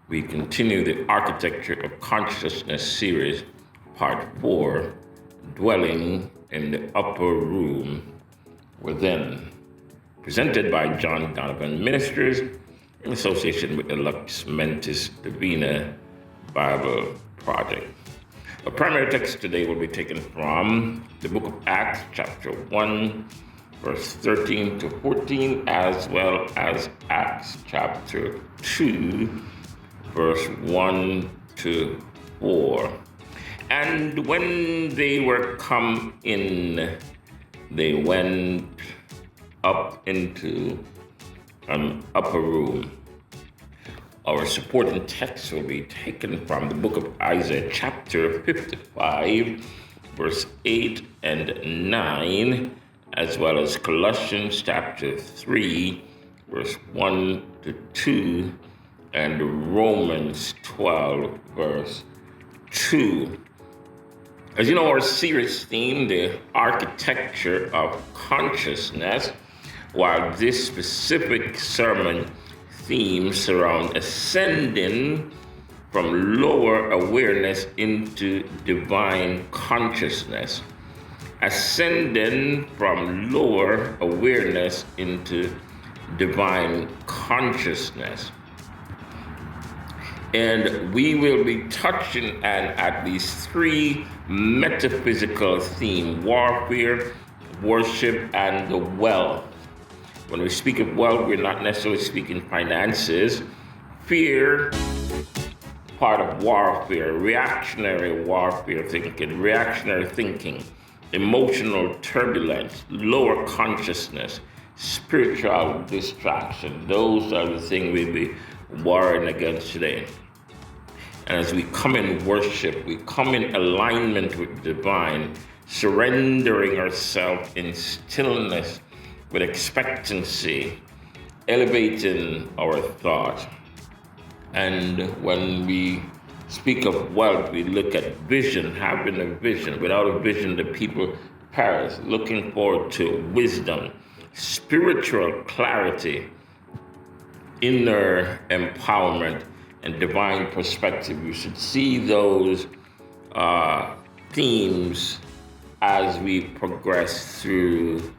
We continue the Architecture of Consciousness series, part 4, Dwelling in the Upper Room Within, presented by John Donovan Ministers in association with the Lux Mentis Divina Bible Project. Our primary text today will be taken from the book of Acts, chapter 1, verse 13 to 14, as well as Acts chapter 2, verse 1 to 4. And when they were come in, they went up into an upper room. Our supporting text will be taken from the book of Isaiah, chapter 55, verse 8 and 9, as well as Colossians, chapter 3, verse 1 to 2, and Romans 12, verse 2. As you know, our series theme, the architecture of consciousness, while this specific sermon theme surrounds ascending from lower awareness into divine consciousness. Ascending from lower awareness into divine consciousness. And we will be touching at least 3 metaphysical themes: warfare, worship, and the wealth. When we speak of wealth, we're not necessarily speaking finances. Fear, part of warfare, reactionary thinking, emotional turbulence, lower consciousness, spiritual distraction. Those are the things we'll be warring against today. And as we come in worship, we come in alignment with divine, surrendering ourselves in stillness with expectancy, elevating our thought. And when we speak of wealth, we look at vision, having a vision. Without a vision, the people perish. Looking forward to wisdom, spiritual clarity, inner empowerment, and divine perspective. You should see those themes as we progress through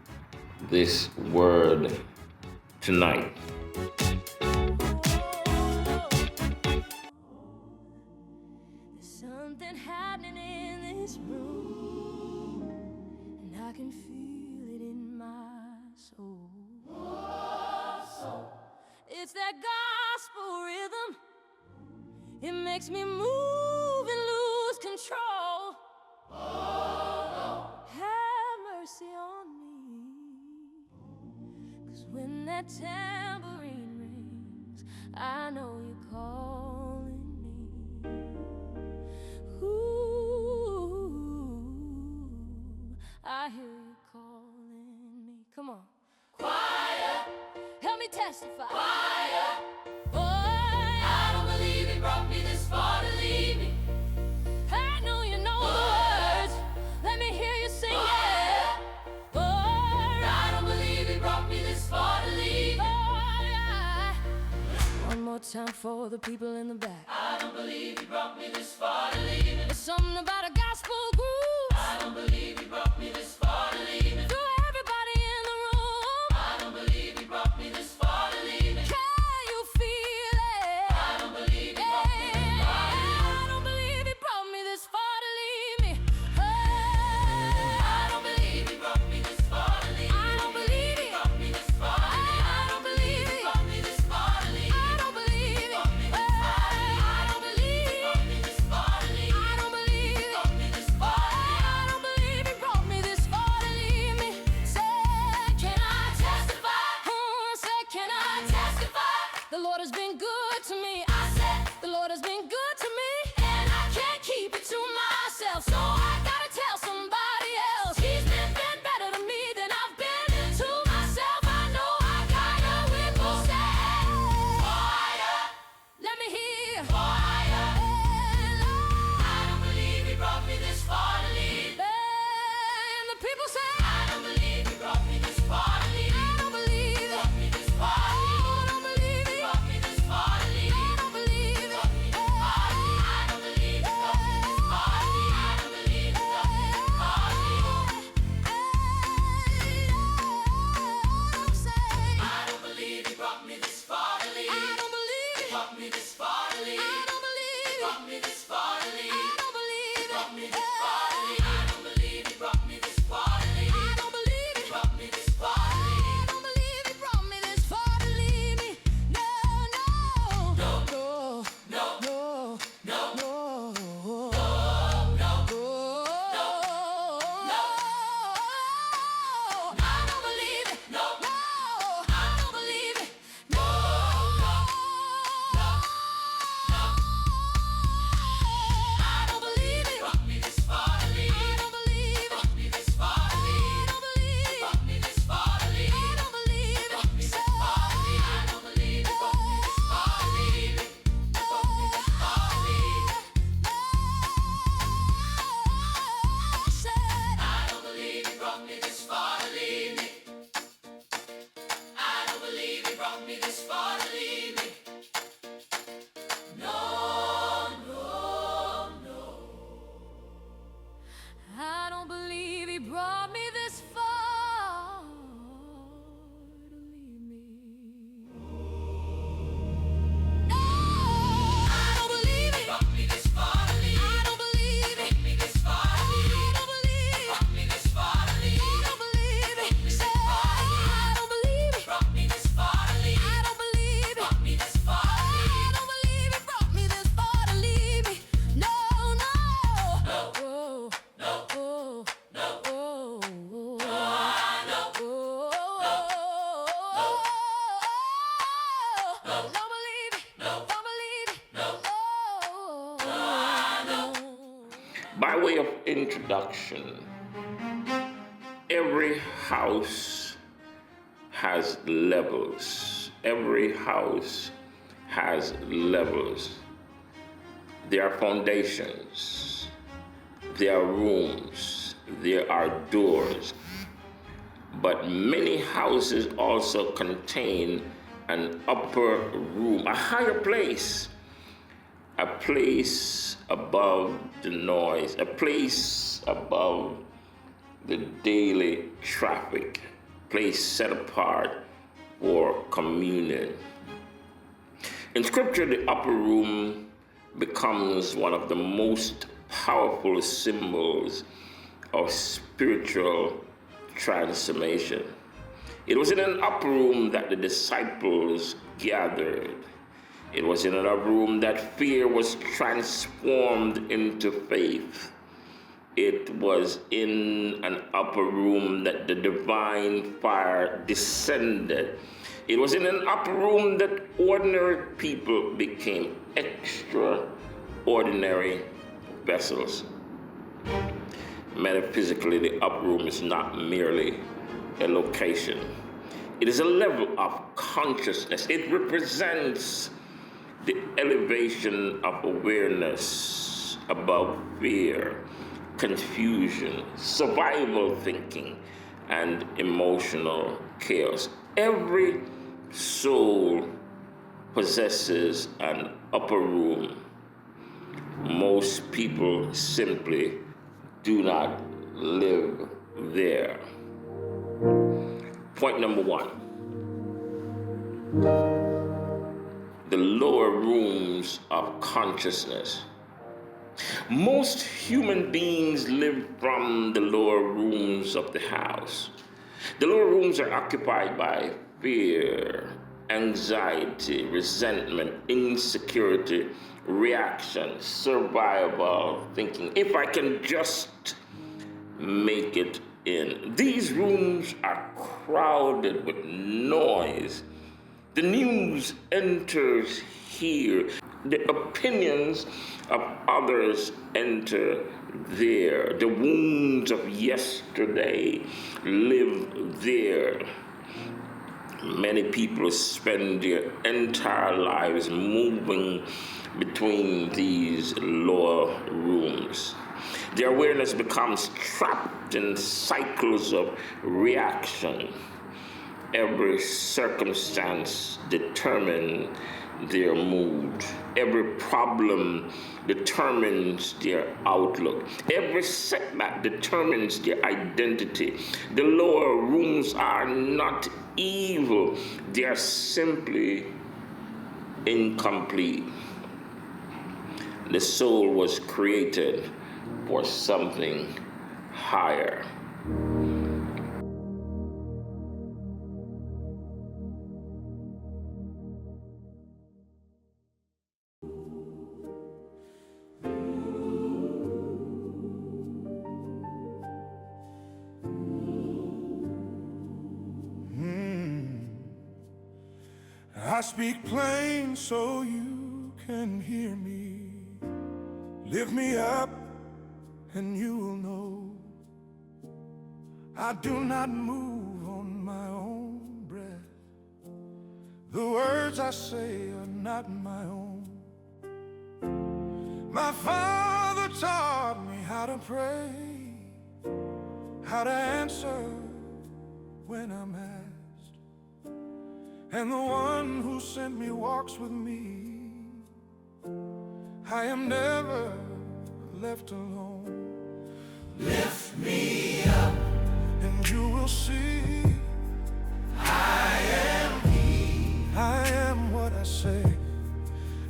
this word tonight. There's something happening in this room, and I can feel it in my soul. It's that gospel rhythm. It makes me move and lose control. Have mercy on me, 'cause when that tambourine rings, I know you're calling me. Ooh, I hear you calling me. Come on. Choir, help me testify. Choir. I don't believe he brought me this far to leave me. I know you know the words. Let me hear you sing it. I don't believe he brought me this far to leave me. One more time for the people in the back. I don't believe he brought me this far to leave me. There's something about a gospel groove. I don't believe he brought me this far to leave me. Through everybody in the room. I don't believe he brought me this far to leave me. The Lord has been good to me. I said, the Lord has been good to me, and I can't keep it to myself, so I gotta tell somebody else. He's been better to me than I've been to myself. I know I gotta witness that. Fire, let me hear. Fire, I don't believe he brought me this far to leave. And the people say, I don't believe he brought me this far to leave. I don't believe he brought me this far to leave. I don't believe he brought me this far to leave. I don't believe it. this far to leave. I don't believe he brought me this far to leave. I don't believe he brought me this far to leave. I don't believe he brought me this far to leave. I don't believe he brought me this far to leave. I don't believe he brought me this far to leave me. No, no, no, no, no, no, no, no. I don't believe he brought me this far to leave me. No, I don't believe he brought me this far to leave. I don't believe he brought me this far to leave. I don't believe he brought me this far to leave. I don't believe he I don't believe he brought me this far to leave. I don't believe he brought me this far to leave. I don't believe he brought me this far to leave me. No, no, no. By way of introduction, every house has levels. Every house has levels. There are foundations, there are rooms, there are doors. But many houses also contain an upper room, a higher place, a place above the noise, a place above the daily traffic, a place set apart for communion. In Scripture, the upper room becomes one of the most powerful symbols of spiritual transformation. It was in an upper room that the disciples gathered. It was in an upper room that fear was transformed into faith. It was in an upper room that the divine fire descended. It was in an upper room that ordinary people became extraordinary vessels. Metaphysically, the upper room is not merely a location. It is a level of consciousness. It represents the elevation of awareness above fear, confusion, survival thinking, and emotional chaos. Every soul possesses an upper room. Most people simply do not live there. Point number one. The lower rooms of consciousness. Most human beings live from the lower rooms of the house. The lower rooms are occupied by fear, anxiety, resentment, insecurity, reaction, survival thinking. If I can just make it in. These rooms are crowded with noise. The news enters here. The opinions of others enter there. The wounds of yesterday live there. Many people spend their entire lives moving between these lower rooms. Their awareness becomes trapped in cycles of reaction. Every circumstance determines their mood. Every problem determines their outlook. Every setback determines their identity. The lower rooms are not evil. They are simply incomplete. The soul was created for something higher. I speak plain so you can hear me. Lift me up and you will know I do not move on my own breath. The words I say are not my own. My Father taught me how to pray, how to answer when I'm asked. And the one who sent me walks with me. I am never left alone. Lift me up and you will see I am He. I am what I say.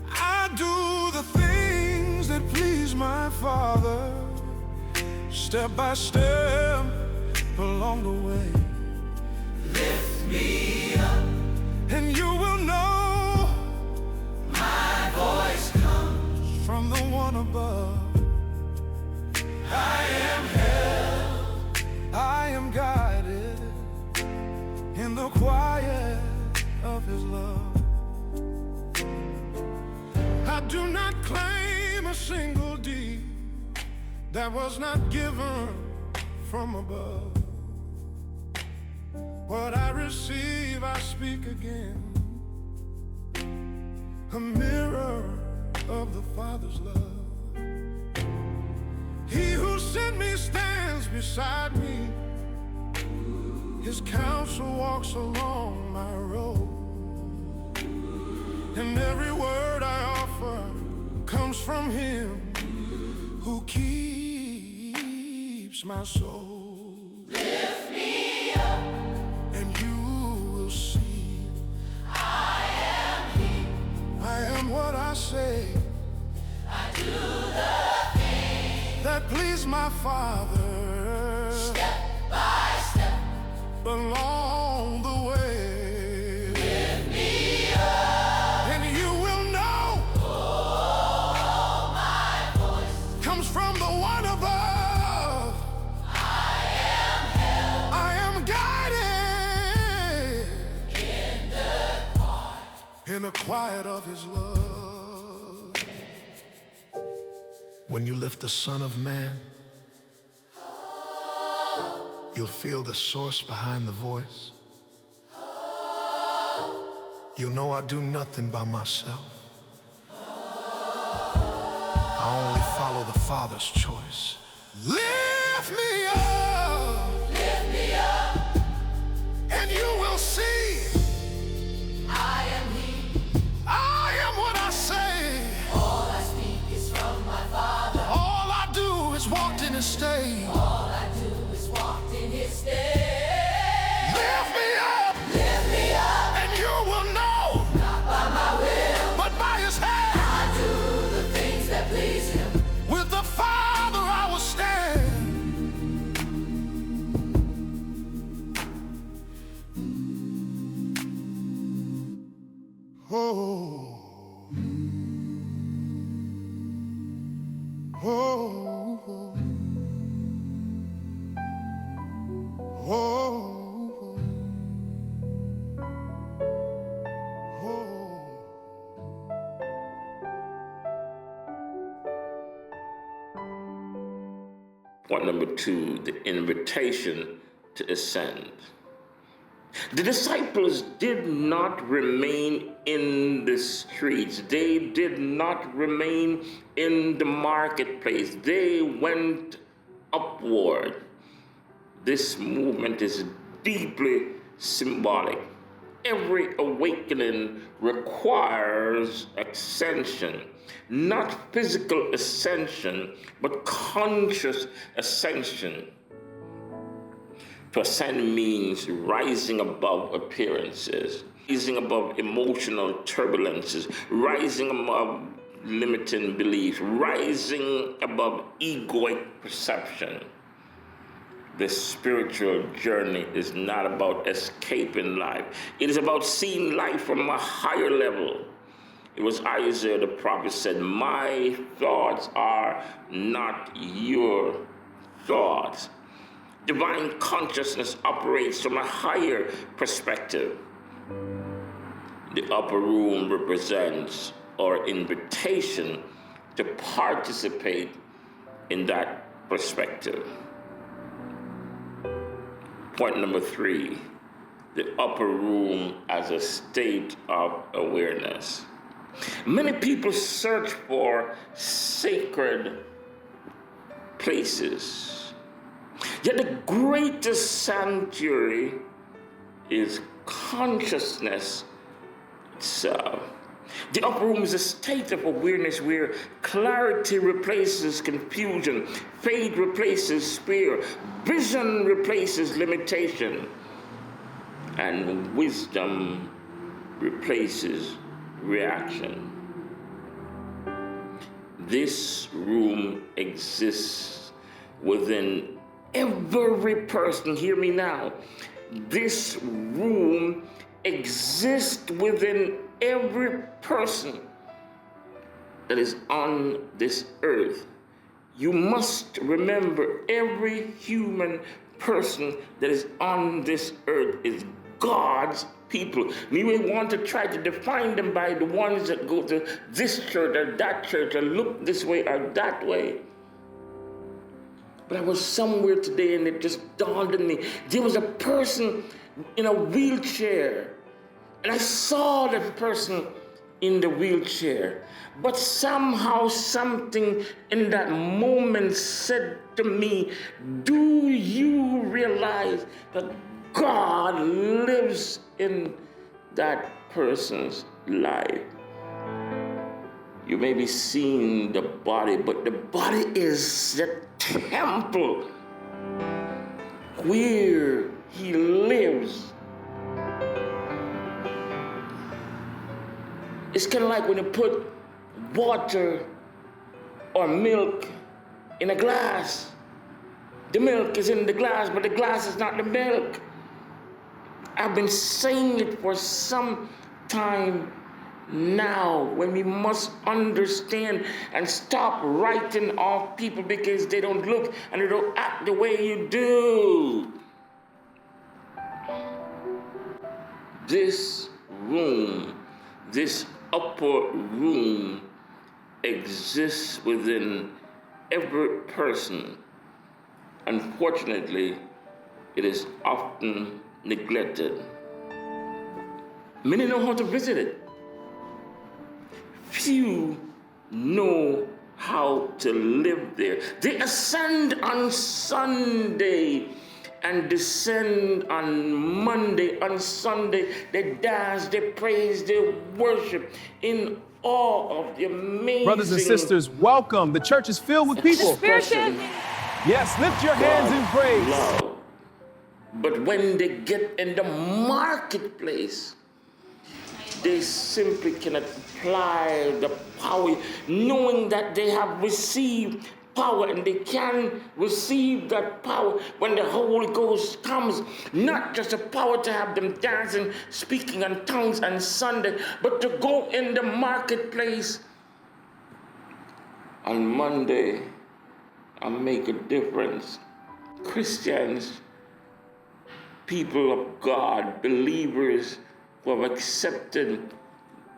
I do the things that please my Father, step by step along the way. Lift me up and you will know my voice comes from the one above. I am held, I am guided in the quiet of His love. I do not claim a single deed that was not given from above. What I receive, I speak again, a mirror of the Father's love. He who sent me stands beside me. His counsel walks along my road. And every word I offer comes from Him who keeps my soul. Lift me up and you will see I am He. I am what I say. I do the things that please my Father, step by step along the way. Lift me up and you will know my voice comes from the one above. I am held, I am guided in the quiet of His love. When you lift the Son of Man, you'll feel the source behind the voice. You'll know I do nothing by myself. I only follow the Father's choice. Lift me up, and you will see I am He. I am what I say. All I speak is from my Father. All I do is walk in His stead. All I do is walk in His stead. Lift me up, and you will know, not by my will, but by His hand. I do the things that please Him. With the Father I will stand. Oh, oh, oh, oh, oh. Point number 2, the invitation to ascend. The disciples did not remain in the streets. They did not remain in the marketplace. They went upward. This movement is deeply symbolic. Every awakening requires ascension, not physical ascension, but conscious ascension. To ascend means rising above appearances. rising above emotional turbulences, rising above limiting beliefs, rising above egoic perception. The spiritual journey is not about escaping life. It is about seeing life from a higher level. It was Isaiah the prophet said, "My thoughts are not your thoughts." Divine consciousness operates from a higher perspective. The upper room represents our invitation to participate in that perspective. Point number 3, the upper room as a state of awareness. Many people search for sacred places, yet the greatest sanctuary is consciousness itself. The upper room is a state of awareness where clarity replaces confusion, faith replaces fear, vision replaces limitation, and wisdom replaces reaction. This room exists within every person. Hear me now. This room exists within every person that is on this earth. You must remember, every human person that is on this earth is God's people. We may want to try to define them by the ones that go to this church or that church or look this way or that way. But I was somewhere today and it just dawned on me. There was a person in a wheelchair, and I saw that person in the wheelchair. But somehow something in that moment said to me, do you realize that God lives in that person's life? You may be seeing the body, but the body is the temple where he lives. It's kind of like when you put water or milk in a glass. The milk is in the glass, but the glass is not the milk. I've been saying it for some time now, when we must understand and stop writing off people because they don't look and they don't act the way you do. This room, this upper room, exists within every person. Unfortunately, it is often neglected. Many know how to visit it. Few know how to live there. They ascend on Sunday and descend on Monday. On Sunday, they dance, they praise, they worship in awe of the amazing. Brothers and sisters, welcome. The church is filled with people. Yes, lift your hands in praise. Love. But when they get in the marketplace, they simply cannot apply the power, knowing that they have received power, and they can receive that power when the Holy Ghost comes. Not just a power to have them dancing, speaking in tongues on Sunday, but to go in the marketplace on Monday and make a difference. Christians, people of God, believers who have accepted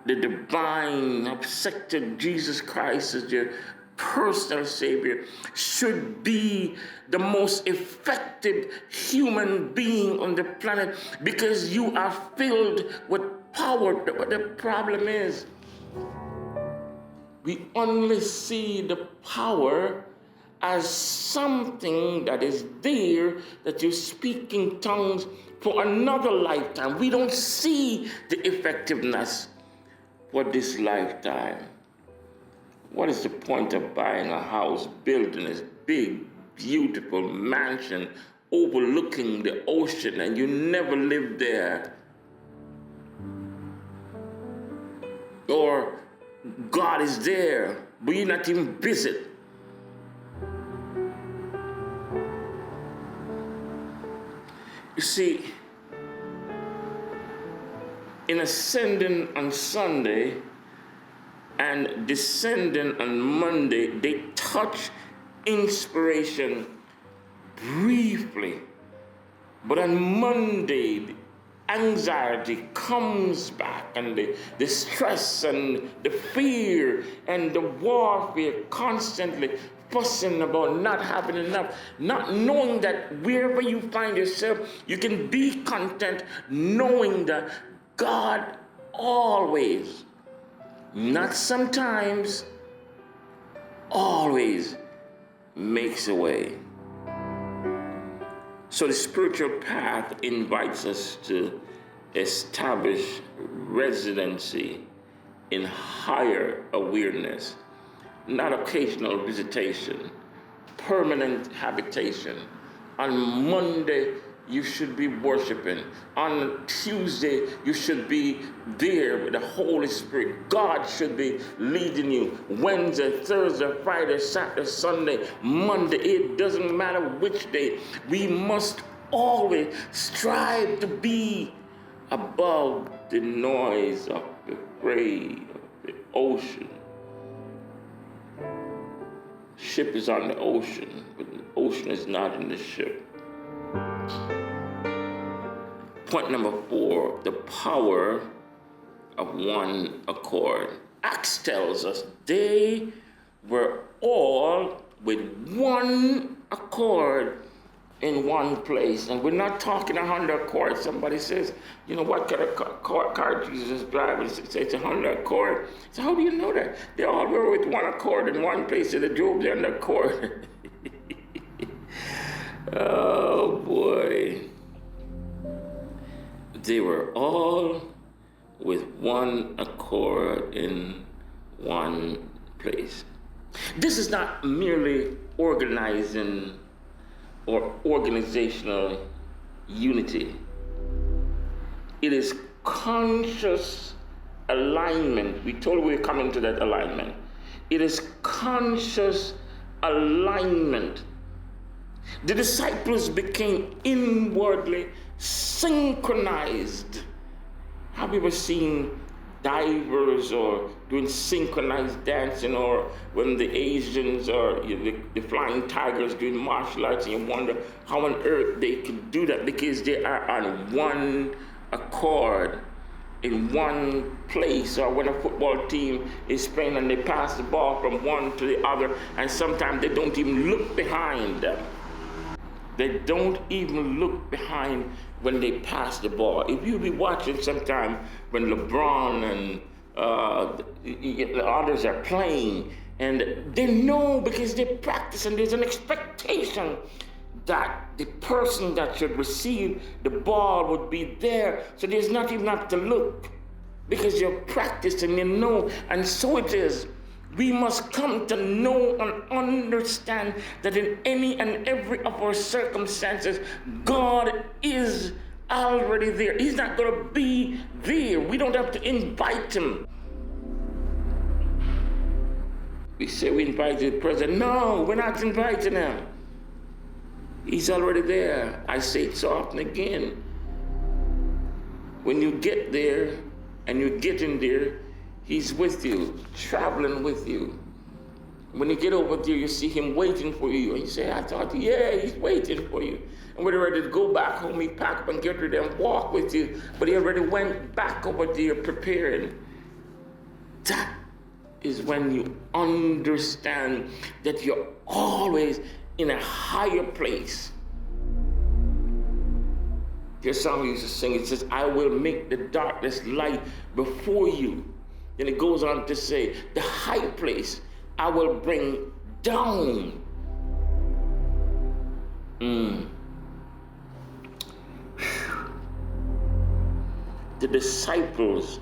the divine, accepted Jesus Christ as their personal Savior, should be the most effective human being on the planet, because you are filled with power. But the problem is, we only see the power as something that is there, that you speak in tongues for another lifetime. We don't see the effectiveness for this lifetime. What is the point of buying a house, building this big, beautiful mansion overlooking the ocean, and you never live there? or God is there, but you're not even visit. You see, in ascending on Sunday and descending on Monday, they touch inspiration briefly. But on Monday, the anxiety comes back, and the stress and the fear and the warfare constantly fussing about not having enough, not knowing that wherever you find yourself, you can be content knowing that God always, not sometimes, always makes a way. So the spiritual path invites us to establish residency in higher awareness, not occasional visitation, permanent habitation. On Monday, you should be worshiping. On Tuesday, you should be there with the Holy Spirit. God should be leading you. Wednesday, Thursday, Friday, Saturday, Sunday, Monday. It doesn't matter which day. We must always strive to be above the noise of the fray of the ocean. Ship is on the ocean, but the ocean is not in the ship. Point number 4, the power of one accord. Acts tells us they were all with one accord in one place. And we're not talking a Honda Accord. Somebody says, you know, what kind of car Jesus is driving? It's a Honda Accord. So how do you know that? They all were with one accord in one place, and they drove the Honda Accord. Oh boy. They were all with one accord in one place. This is not merely organizing or organizational unity. It is conscious alignment. We told we were coming to that alignment. It is conscious alignment. The disciples became inwardly synchronized. Have you ever seen divers or doing synchronized dancing, or when the Asians or the flying tigers doing martial arts, and you wonder how on earth they could do that? Because they are on one accord in one place. Or when a football team is playing and they pass the ball from one to the other, and sometimes they don't even look behind them. They don't even look behind when they pass the ball. If you be watching sometime when LeBron and the others are playing, and they know because they practice, and there's an expectation that the person that should receive the ball would be there. So there's not even have to look, because you're practiced and you know. And so it is. We must come to know and understand that in any and every of our circumstances, God is already there. He's not going to be there. We don't have to invite him. We say we invited the president. No, we're not inviting him. He's already there. I say it so often again. When you get there and you get in there, he's with you, traveling with you. When you get over there, you see him waiting for you. And you say, I thought, yeah, he's waiting for you. And when you're ready to go back home, he pack up and get ready and walk with you. But he already went back over there preparing. That is when you understand that you're always in a higher place. There's a song we used to sing. It says, I will make the darkness light before you. Then it goes on to say, the high place I will bring down. The disciples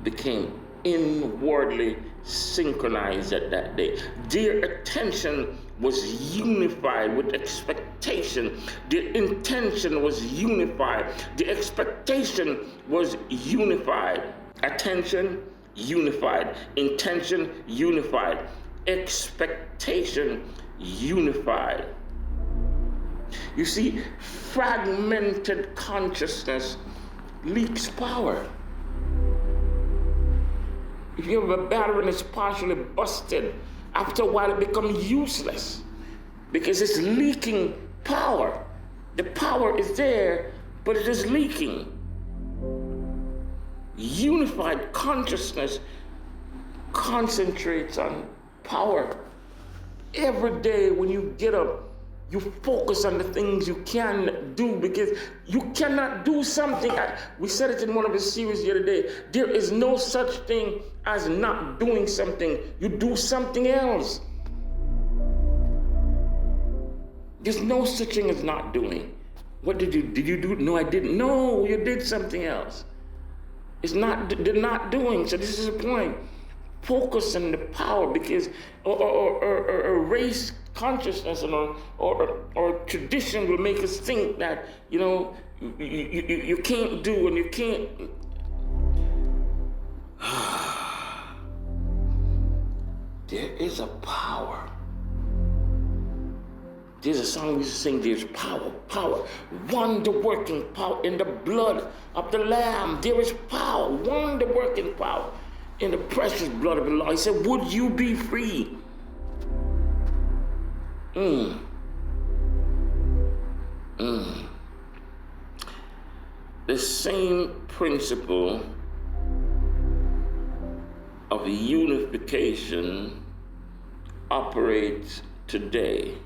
became inwardly synchronized at that day. Their attention was unified with expectation. Their intention was unified. The expectation was unified. Attention, unified. Intention, unified. Expectation, unified. You see, fragmented consciousness leaks power. If you have a battery and it's partially busted, after a while it becomes useless because it's leaking power. The power is there, but it is leaking. Unified consciousness concentrates on power. Every day when you get up, you focus on the things you can do, because you cannot do something. We said it in one of the series the other day. There is no such thing as not doing something. You do something else. There's no such thing as not doing. What did you do? No, I didn't. No, you did something else. It's not, they're not doing. So this is the point. Focus on the power, because or race consciousness or tradition will make us think that, you can't do and you can't. There is a power. There's a song we used to sing, there's power, wonder-working power in the blood of the Lamb. There is power, wonder-working power in the precious blood of the Lord. He said, would you be free? The same principle of unification operates today.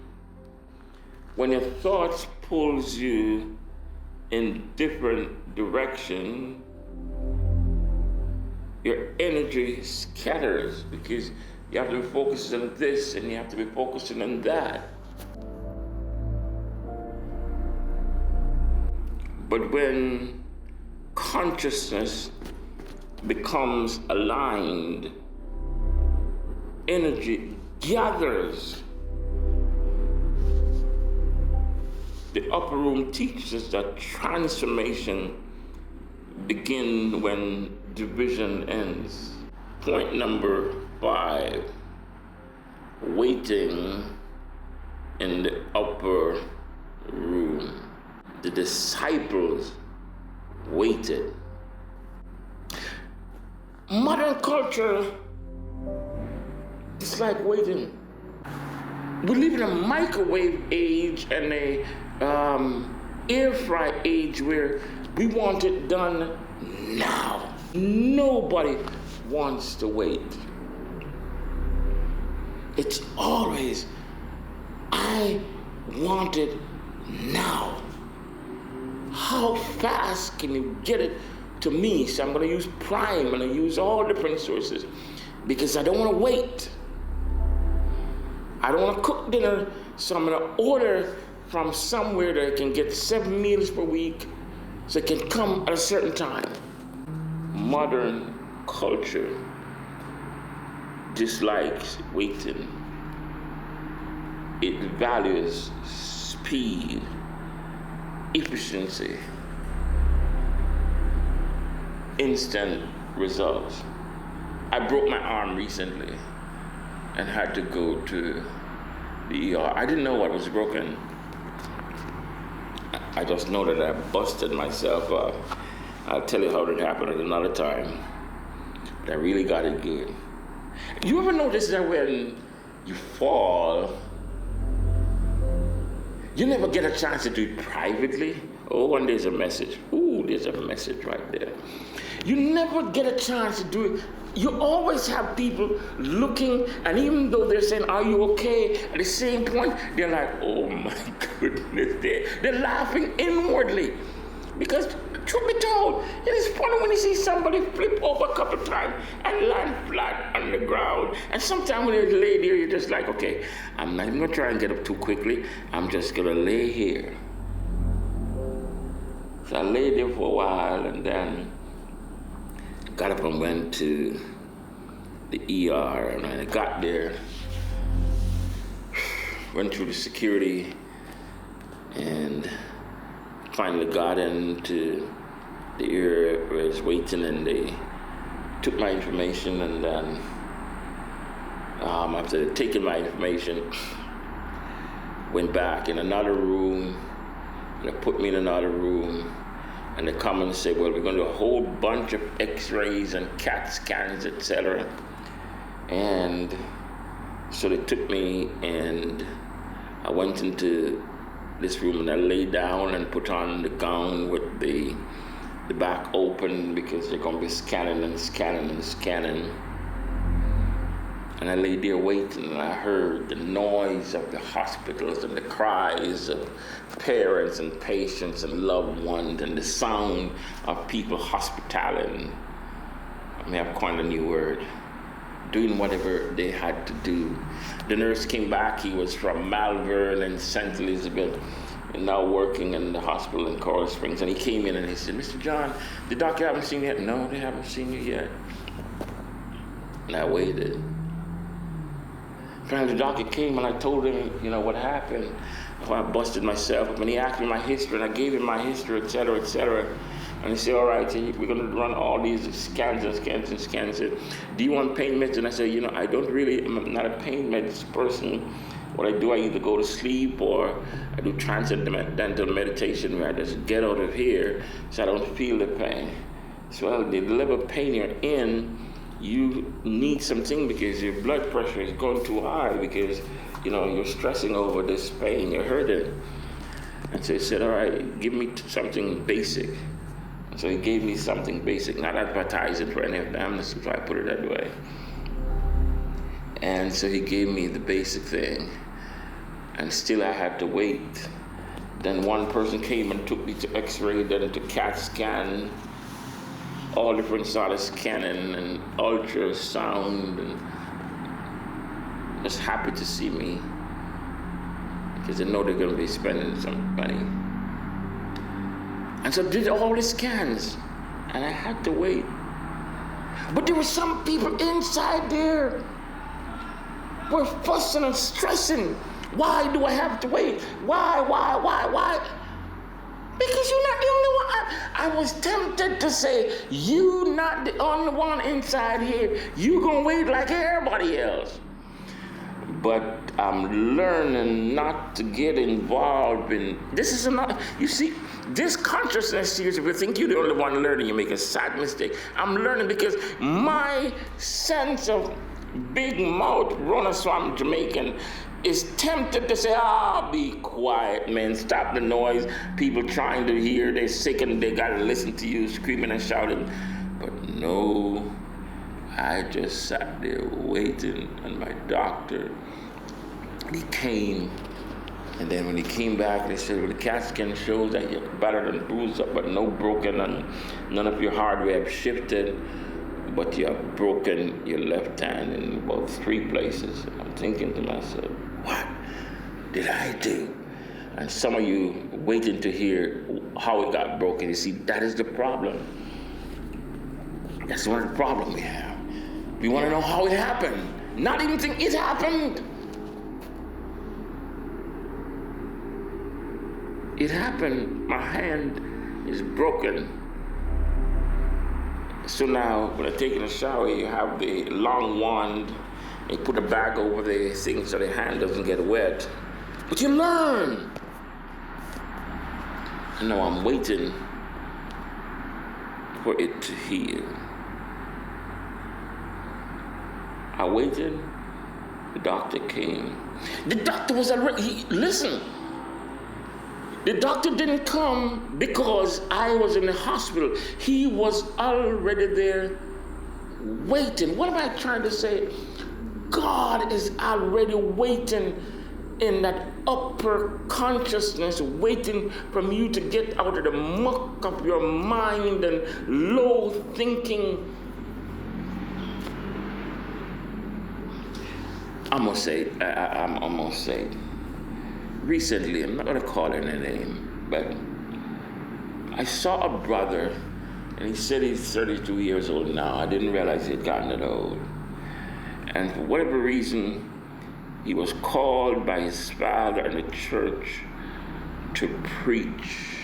When your thoughts pulls you in different direction, your energy scatters, because you have to be focused on this and you have to be focusing on that. But when consciousness becomes aligned, energy gathers. The upper room teaches us that transformation begins when division ends. Point number 5, waiting in the upper room. The disciples waited. Modern culture is like waiting. We live in a microwave age and a air fry age where we want it done now. Nobody wants to wait. It's always, I want it now. How fast can you get it to me? So I'm going to use Prime, I'm going to use all different sources because I don't want to wait. I don't want to cook dinner, so I'm going to order from somewhere that I can get 7 meals per week so it can come at a certain time. Modern culture dislikes waiting. It values speed, efficiency, instant results. I broke my arm recently and had to go to the ER. I didn't know what was broken. I just know that I busted myself up. I'll tell you how it happened at another time. But I really got it good. You ever notice that when you fall, you never get a chance to do it privately? Oh, and there's a message. Ooh, there's a message right there. You never get a chance to do it. You always have people looking, and even though they're saying, are you okay? At the same point, they're like, oh my goodness, they're laughing inwardly. Because, truth be told, it is funny when you see somebody flip over a couple times and land flat on the ground. And sometimes when you lay there, you're just like, okay, I'm not even gonna try and get up too quickly. I'm just gonna lay here. So I lay there for a while and then got up and went to the ER, and when I got there, went through the security and finally got into the area where I was waiting, and they took my information, and then after taking my information, went back in another room, and they put me in another room, and they come and say, well, we're going to do a whole bunch of x-rays and CAT scans, etc. And so they took me, and I went into this room, and I lay down and put on the gown with the back open, because they're going to be scanning and scanning and scanning. And I lay there waiting, and I heard the noise of the hospitals and the cries of parents and patients and loved ones, and the sound of people hospitaling. I mean, I've coined a new word, doing whatever they had to do. The nurse came back. He was from Malvern and St. Elizabeth, and now working in the hospital in Coral Springs. And he came in and he said, Mr. John, the doctor haven't seen you yet? No, they haven't seen you yet. And I waited. Finally, the doctor came, and I told him, what happened, how I busted myself up. And he asked me my history, and I gave him my history, et cetera, et cetera. And he said, all right, so we're going to run all these scans and scans and scans. He said, do you want pain meds? And I said, I'm not a pain meds person. What I do, I either go to sleep or I do transcendental meditation, where I just get out of here so I don't feel the pain. So, well, the level of pain you're in, you need something because your blood pressure is going too high, because you're stressing over this pain, you're hurting. And so he said, all right, give me something basic. And so he gave me something basic, not advertising for any of them, that's why I put it that way. And so he gave me the basic thing, and still I had to wait. Then one person came and took me to x-ray, then to CAT scan, all different sort of scanning and ultrasound, and just happy to see me, because they know they're going to be spending some money. And so I did all the scans, and I had to wait. But there were some people inside there were fussing and stressing. Why do I have to wait? Why? Because you're not the only one. I was tempted to say, you not the only one inside here. You gonna wait like everybody else. But I'm learning not to get involved in, this is not, you see, this consciousness series, if you think you're the only one learning, you make a sad mistake. I'm learning because my sense of big mouth, Runaswam Jamaican, is tempted to say, be quiet, man, stop the noise. People trying to hear, they're sick and they gotta listen to you screaming and shouting. But no, I just sat there waiting, and my doctor, he came, and then when he came back, they said, well, the CAT scan shows that you're battered and bruised up, but no broken, and none of your hardware have shifted, but you have broken your left hand in about 3 places. And I'm thinking to myself, what did I do? And some of you waiting to hear how it got broken. You see, that is the problem. That's one of the problems we have. We want to know how it happened. Not even think it happened. It happened. My hand is broken. So now, when I'm taking a shower, you have the long wand, and you put a bag over the thing so the hand doesn't get wet. But you learn. And now I'm waiting for it to heal. I waited. The doctor came. The doctor was already, listen. The doctor didn't come because I was in the hospital. He was already there waiting. What am I trying to say? God is already waiting in that upper consciousness, waiting for you to get out of the muck of your mind and low thinking. I'm gonna say it. Recently, I'm not going to call her a name, but I saw a brother, and he said he's 32 years old now. I didn't realize he had gotten that old. And for whatever reason, he was called by his father in the church to preach.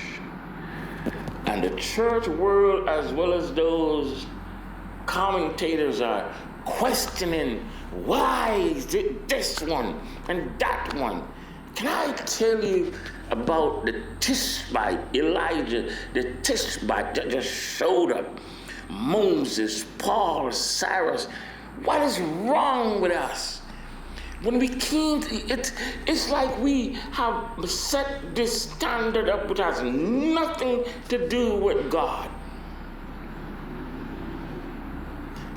And the church world, as well as those commentators are questioning why is it this one and that one. Can I tell you about the Tishbite, Elijah, the Tishbite that just showed up? Moses, Paul, Cyrus. What is wrong with us? When we can't, it's like we have set this standard up which has nothing to do with God.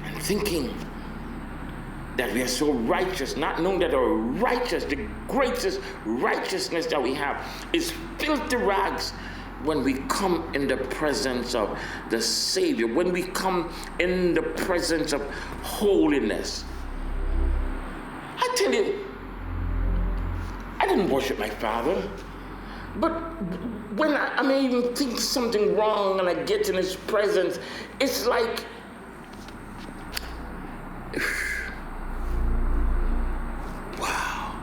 And thinking that we are so righteous, not knowing that our righteous, the greatest righteousness that we have is filthy rags when we come in the presence of the Savior, when we come in the presence of holiness. I tell you, I didn't worship my Father, but when I may even think something wrong and I get in His presence, it's like, wow.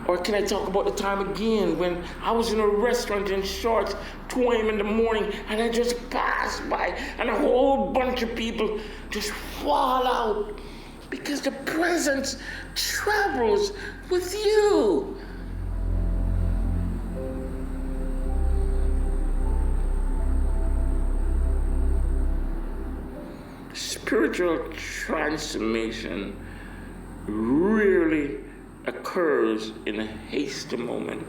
Or can I talk about the time again when I was in a restaurant in shorts, 2 a.m. in the morning, and I just passed by, and a whole bunch of people just fall out because the presence travels with you. Spiritual transformation rarely occurs in a hasty moment.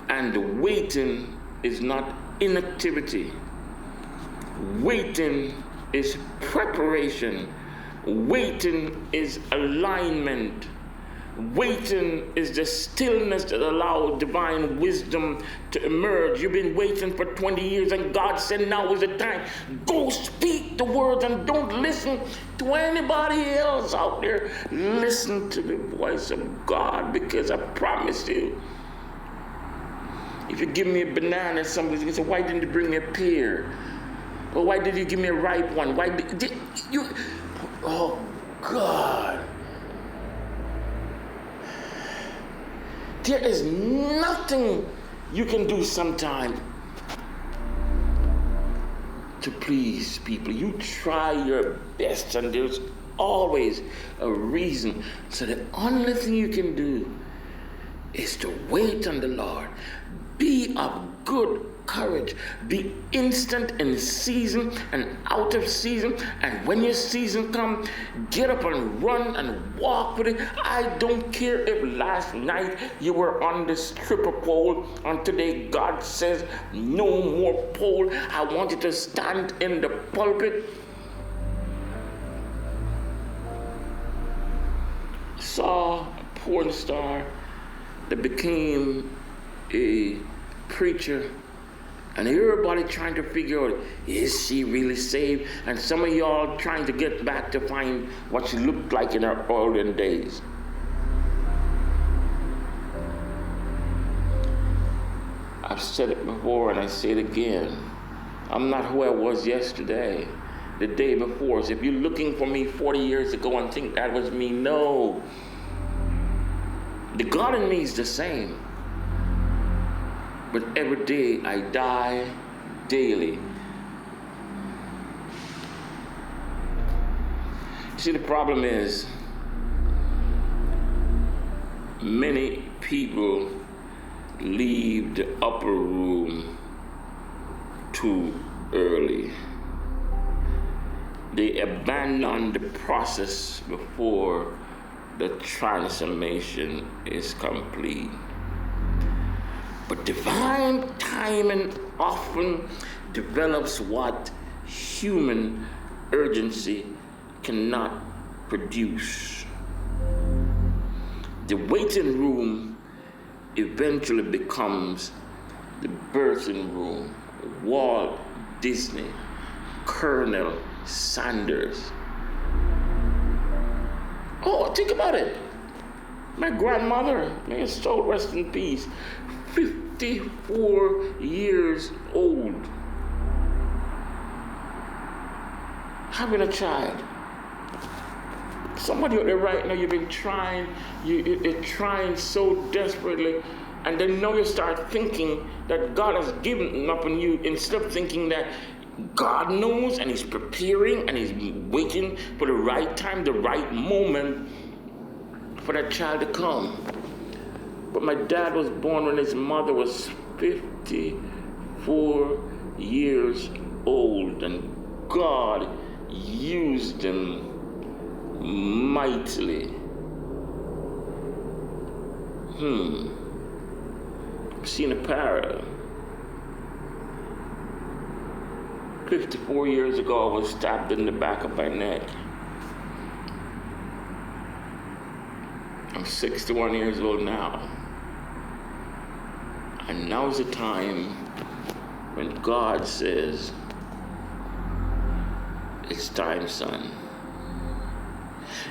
And waiting is not inactivity. Waiting is preparation. Waiting is alignment. Waiting is the stillness that allows divine wisdom to emerge. You've been waiting for 20 years and God said now is the time. Go speak the words and don't listen to anybody else out there. Listen to the voice of God, because I promise you, if you give me a banana, somebody's going to say, why didn't you bring me a pear? Or why did you give me a ripe one? Why did you? Oh, God. There is nothing you can do sometime to please people. You try your best, and there's always a reason. So the only thing you can do is to wait on the Lord. Be of good courage. Be instant in season and out of season. And when your season comes, get up and run and walk with it. I don't care if last night you were on the stripper pole and today God says no more pole. I want you to stand in the pulpit. Saw a porn star that became a preacher, and everybody trying to figure out, is she really saved? And some of y'all trying to get back to find what she looked like in her olden days. I've said it before and I say it again. I'm not who I was yesterday, the day before. So if you're looking for me 40 years ago and think that was me, no. The God in me is the same. But every day I die daily. See, the problem is many people leave the upper room too early. They abandon the process before the transformation is complete. But divine timing often develops what human urgency cannot produce. The waiting room eventually becomes the birthing room. Walt Disney, Colonel Sanders. Oh, think about it. My grandmother, may her soul rest in peace, 54 years old, having a child. Somebody out there right now, you've been trying, you're trying so desperately And then now you start thinking that God has given up on you, instead of thinking that God knows and he's preparing and he's waiting for the right time, the right moment for that child to come. But my dad was born when his mother was 54 years old, and God used him mightily. I've seen a parallel. 54 years ago, I was stabbed in the back of my neck. I'm 61 years old now. And now's the time when God says, it's time, son.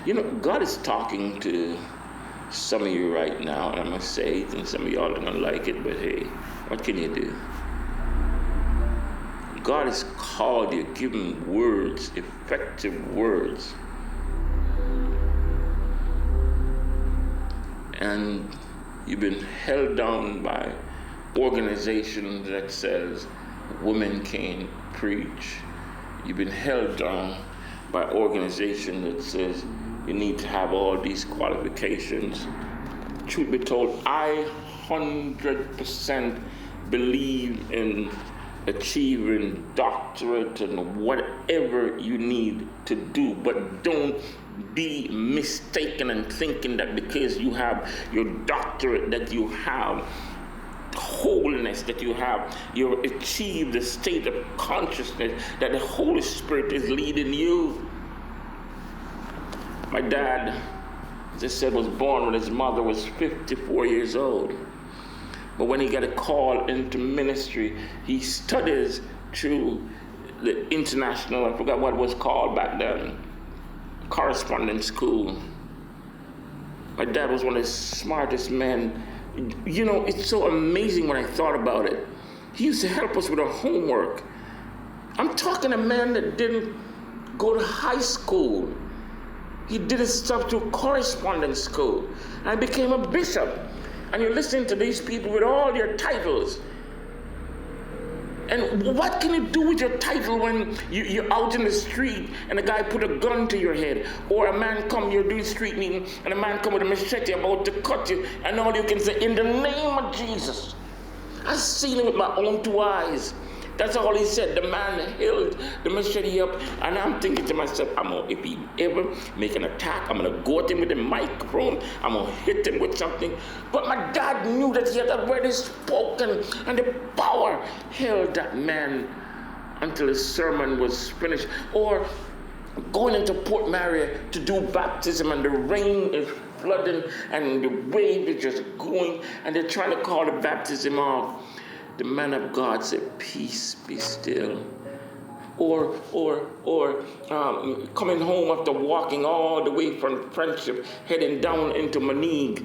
You know, God is talking to some of you right now, and I'm going to say it, and some of y'all are going to like it, but hey, what can you do? God has called you, given words, effective words. And you've been held down by organizations that says women can't preach. You've been held down by organization that says you need to have all these qualifications. Truth be told, I 100% believe in achieving doctorate and whatever you need to do, but don't be mistaken and thinking that because you have your doctorate, that you have holiness, that you achieved the state of consciousness, that the Holy Spirit is leading you. My dad, as I said, was born when his mother was 54 years old. But when he got a call into ministry, he studies through the international, I forgot what it was called back then, correspondence school. My dad was one of the smartest men. You know, it's so amazing when I thought about it. He used to help us with our homework. I'm talking a man that didn't go to high school. He did his stuff through correspondence school. I became a bishop. And you're listening to these people with all your titles. And what can you do with your title when you're out in the street and a guy put a gun to your head? Or a man come, you're doing street meeting, and a man come with a machete about to cut you, and all you can say, in the name of Jesus. I've seen it with my own two eyes. That's all he said. The man held the machete up, and I'm thinking to myself, if he ever make an attack, I'm gonna go at him with a microphone, I'm gonna hit him with something. But my dad knew that he had already spoken, and the power held that man until his sermon was finished. Or going into Port Maria to do baptism, and the rain is flooding, and the wave is just going, and they're trying to call the baptism off. The man of God said, peace, be still. Or coming home after walking all the way from Friendship, heading down into Monique,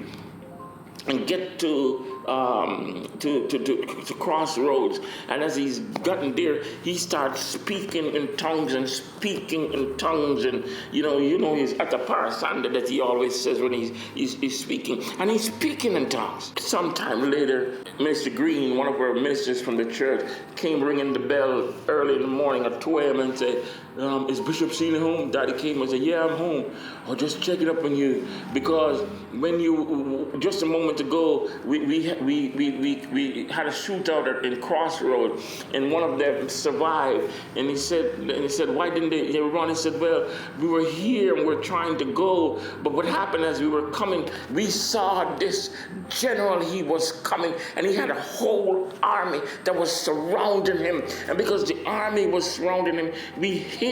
and get to Crossroads. And as he's gotten there, he starts speaking in tongues. And you know he's at the parasanda that he always says when he's speaking. And he's speaking in tongues. Sometime later, Minister Green, one of our ministers from the church, came ringing the bell early in the morning at 2 a.m. and said, is Bishop Seeley home? Daddy came and said, yeah, I'm home. I'll just check it up on you. Because when you, just a moment ago, we had a shootout in Crossroads, and one of them survived. And he said, why didn't they run? He said, well, we were here and we're trying to go. But what happened as we were coming, we saw this general, he was coming, and he had a whole army that was surrounding him. And because the army was surrounding him, we hid.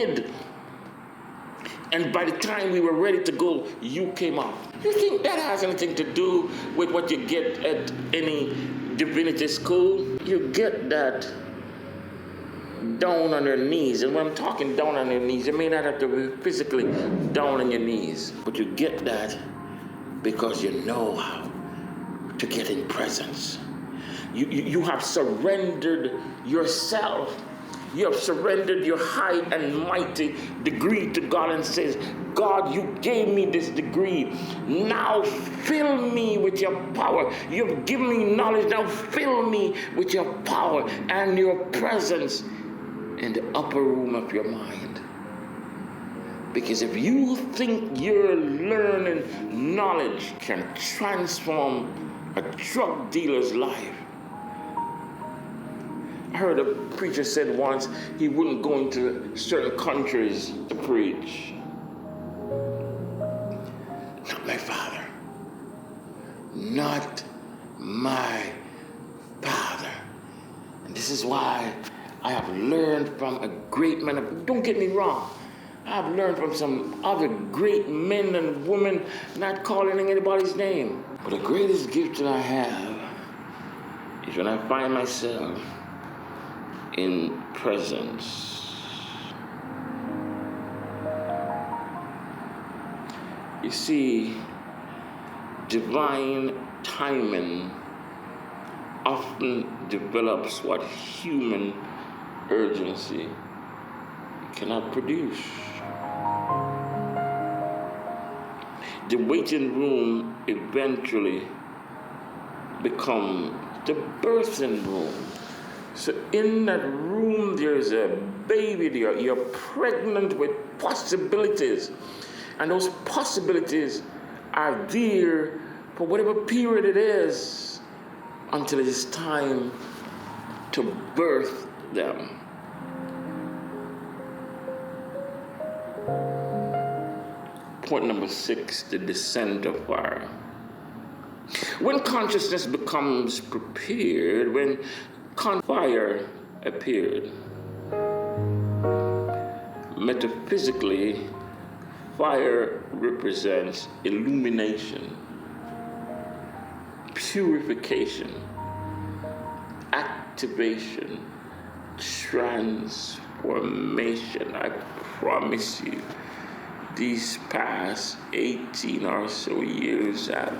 And by the time we were ready to go, you came up. You think that has anything to do with what you get at any divinity school? You get that down on your knees. And when I'm talking down on your knees, it may not have to be physically down on your knees, but you get that because you know how to get in presence. You have surrendered yourself You have surrendered your high and mighty degree to God and says, God, you gave me this degree. Now fill me with your power. You've given me knowledge. Now fill me with your power and your presence in the upper room of your mind. Because if you think your learning knowledge can transform a drug dealer's life, I heard a preacher said once he wouldn't go into certain countries to preach. Not my father. Not my father. And this is why I have learned from a great man. Don't get me wrong. I've learned from some other great men and women, not calling anybody's name. But the greatest gift that I have is when I find myself in presence. You see, divine timing often develops what human urgency cannot produce. The waiting room eventually becomes the birthing room. So in that room, there's a baby there. You're pregnant with possibilities. And those possibilities are there for whatever period it is until it is time to birth them. Point number 6, the descent of fire. When consciousness becomes prepared, when fire appeared. Metaphysically, fire represents illumination, purification, activation, transformation. I promise you, these past 18 or so years have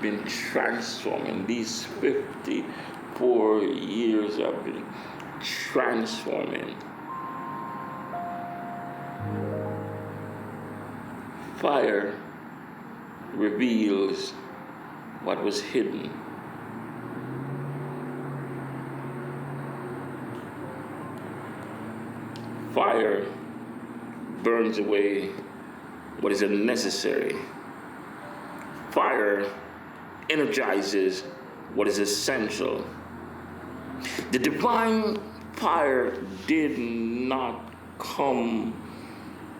been transforming. These 54 years have been transforming. Fire reveals what was hidden. Fire burns away what is unnecessary. Fire energizes what is essential. The divine fire did not come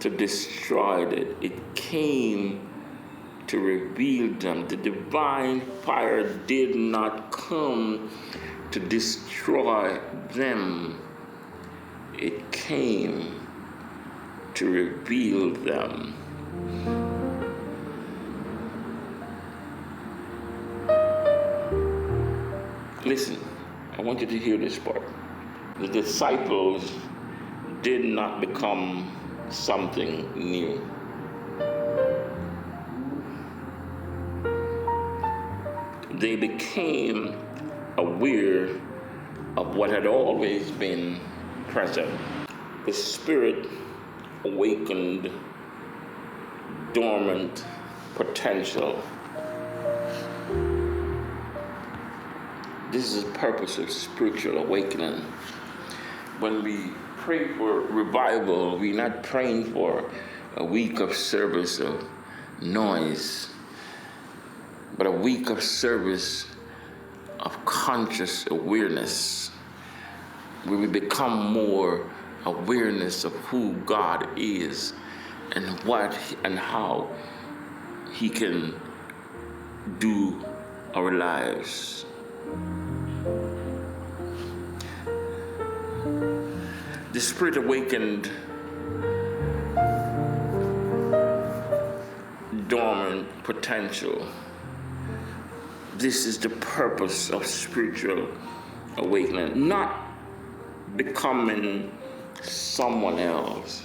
to destroy it. It came to reveal them. The divine fire did not come to destroy them. It came to reveal them. Listen, I want you to hear this part. The disciples did not become something new. They became aware of what had always been present. The Spirit awakened dormant potential. This is the purpose of spiritual awakening. When we pray for revival, we're not praying for a week of service of noise, but a week of service of conscious awareness, where we become more awareness of who God is and what and how He can do our lives. The Spirit awakened dormant potential. This is the purpose of spiritual awakening, not becoming someone else,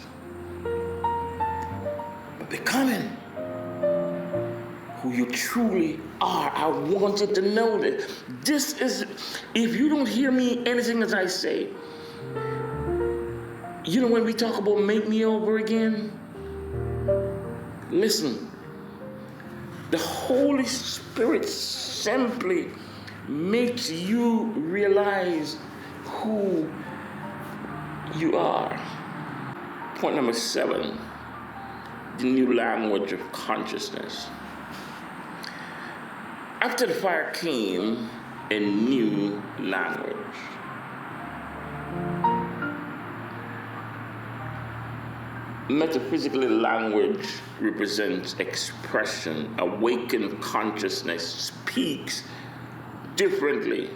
but becoming who you truly are. I want you to know that this is, if you don't hear me anything as I say, You know, when we talk about make me over again, listen, the Holy Spirit simply makes you realize who you are. Point number 7, the new language of consciousness. After the fire came a new language. Metaphysically, language represents expression. Awakened consciousness speaks differently,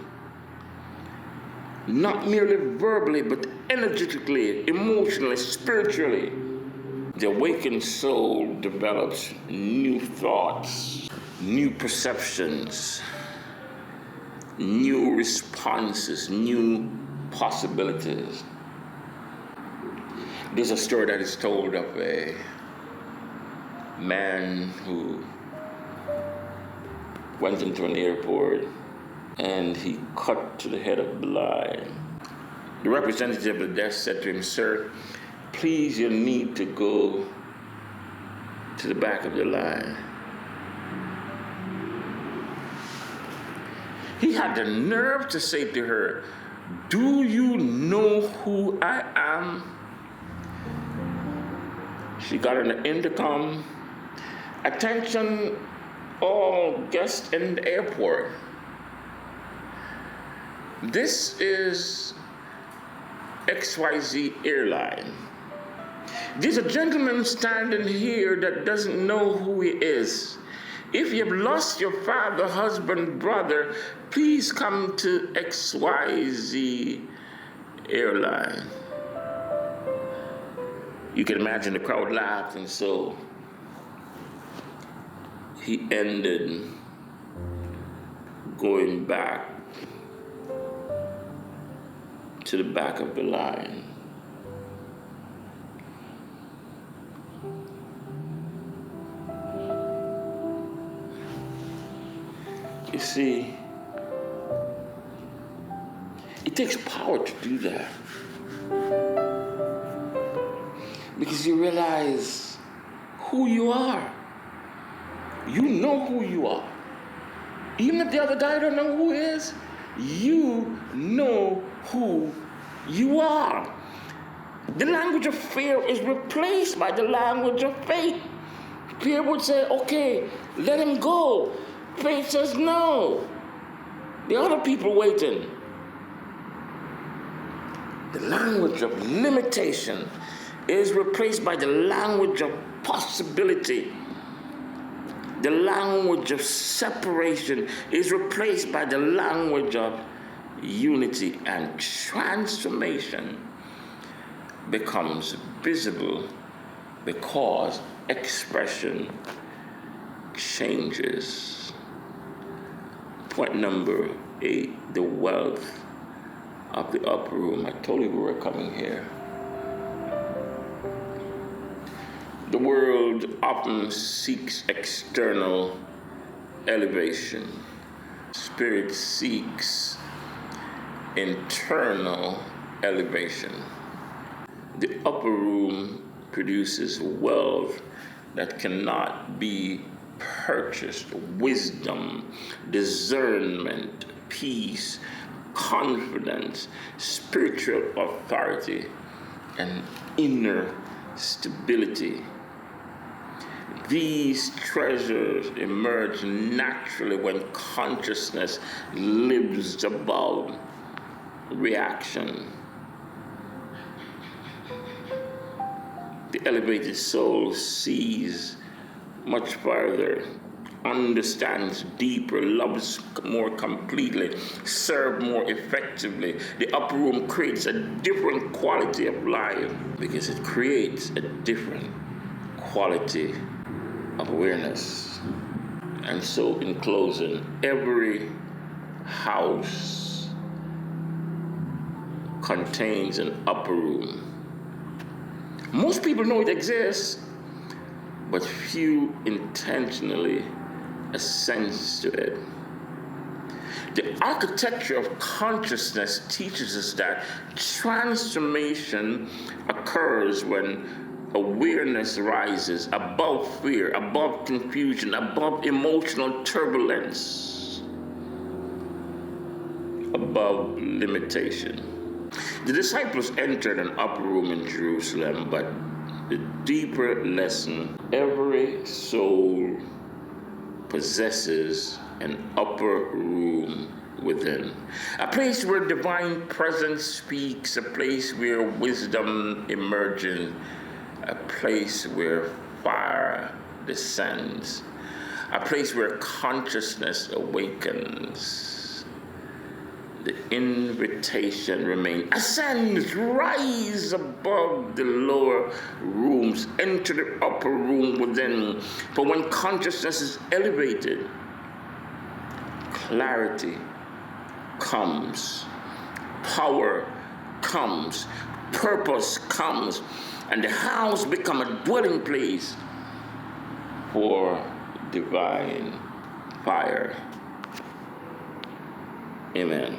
not merely verbally, but energetically, emotionally, spiritually. The awakened soul develops new thoughts, new perceptions, new responses, new possibilities. There's a story that is told of a man who went into an airport and he cut to the head of the line. The representative of the desk said to him, "Sir, please, you need to go to the back of the line." He had the nerve to say to her, "Do you know who I am?" She got on the intercom. "Attention, all guests in the airport. This is XYZ airline. There's a gentleman standing here that doesn't know who he is. If you've lost your father, husband, brother, please come to XYZ airline." You can imagine the crowd laughed, and so he ended going back to the back of the line. You see, it takes power to do that. Because you realize who you are. You know who you are. Even if the other guy don't know who he is, you know who you are. The language of fear is replaced by the language of faith. Fear would say, "Okay, let him go." Faith says, "No. There are other people waiting." The language of limitation is replaced by the language of possibility. The language of separation is replaced by the language of unity, and transformation becomes visible because expression changes. Point number 8, the wealth of the upper room. I told you we were coming here. The world often seeks external elevation. Spirit seeks internal elevation. The upper room produces wealth that cannot be purchased. Wisdom, discernment, peace, confidence, spiritual authority, and inner stability. These treasures emerge naturally when consciousness lives above reaction. The elevated soul sees much farther, understands deeper, loves more completely, serves more effectively. The upper room creates a different quality of life because it creates a different quality of awareness. And so, in closing, every house contains an upper room. Most people know it exists, but few intentionally ascend to it. The architecture of consciousness teaches us that transformation occurs when awareness rises above fear, above confusion, above emotional turbulence, above limitation. The disciples entered an upper room in Jerusalem, but the deeper lesson: every soul possesses an upper room within. A place where divine presence speaks, a place where wisdom emerges, a place where fire descends, a place where consciousness awakens. The invitation remains: ascend, rise above the lower rooms, enter the upper room within. For when consciousness is elevated, clarity comes, power comes, purpose comes, and the house becomes a dwelling place for divine fire. Amen.